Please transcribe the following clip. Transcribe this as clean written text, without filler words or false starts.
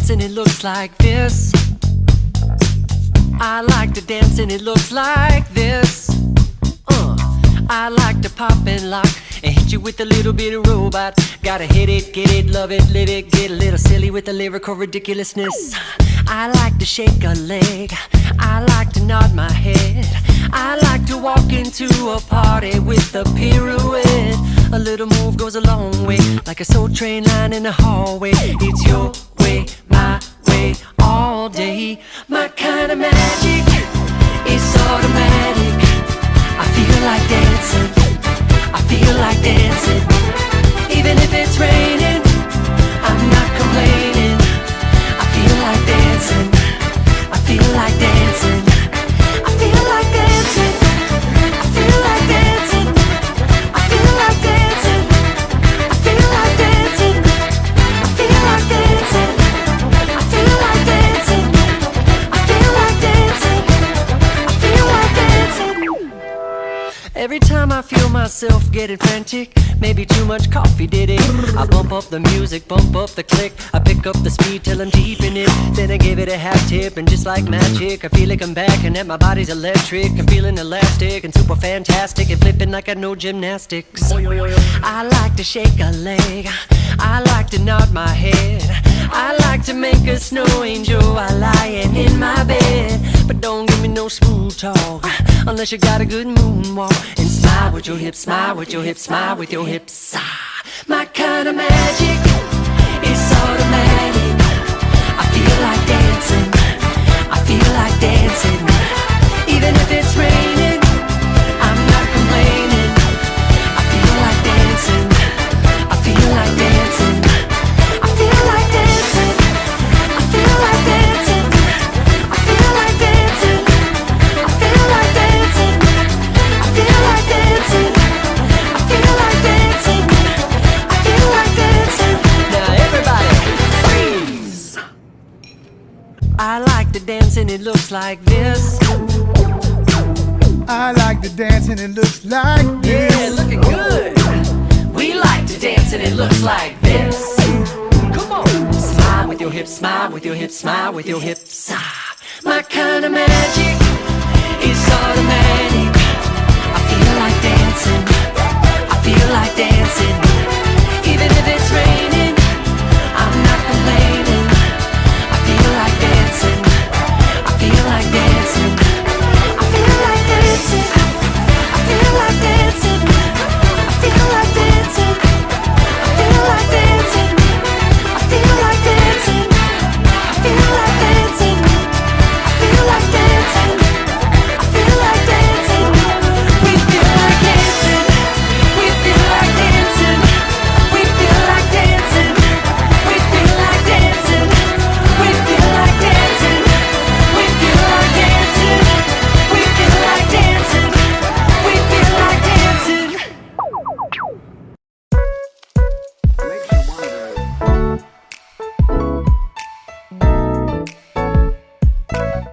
dance and it looks like this. I like to dance and it looks like this. I like to pop and lock and hit you with a little bit of robot. Gotta hit it, get it, love it, live it, get a little silly with the lyrical ridiculousness. I like to shake a leg, I like to nod my head, I like to walk into a party with a pirouette. A little move goes a long way, like a soul train line in the hallway. It's your way, my way, all day. My kind of magic is automatic. I feel like dancing, I feel like dancing. Even if it's raining, I'm not complaining. I feel like dancing, I feel like dancing. I feel like dancing, I feel like dancing. I feel like dancing, I feel like dancing. I feel like dancing, I feel like dancing. I feel like dancing, I feel like dancing. Every time I feel myself getting frantic, maybe too much coffee did it. I bump up the music, bump up the click, I pick up the speed till I'm deep in it. Then I give it a half tip and just like magic, I feel like I'm back and that my body's electric. I'm feeling elastic and super fantastic and flipping like I know gymnastics. I like to shake a leg, I like to nod my head, I like to make a snow angel while lying in my bed. But don't give me no smooth talk unless you got a good moonwalk. And smile with your hips, smile with your hips, smile with your hips. My kind of magic is automatic. I feel like dancing, I feel like dancing. Even if it's raining, I'm not complaining. I feel like dancing, I feel like dancing. I feel like dancing, I feel like dancing. I feel like dancing, I feel like dancing. I feel like dancing, I feel like dancing. I feel like dancing. Now everybody, freeze! I like to dance and it looks like this. I like to dance and it looks like this. Yeah, looking good. We like to dance and it looks like this. Come on. Smile with your hips, smile with your hips, smile with your hips.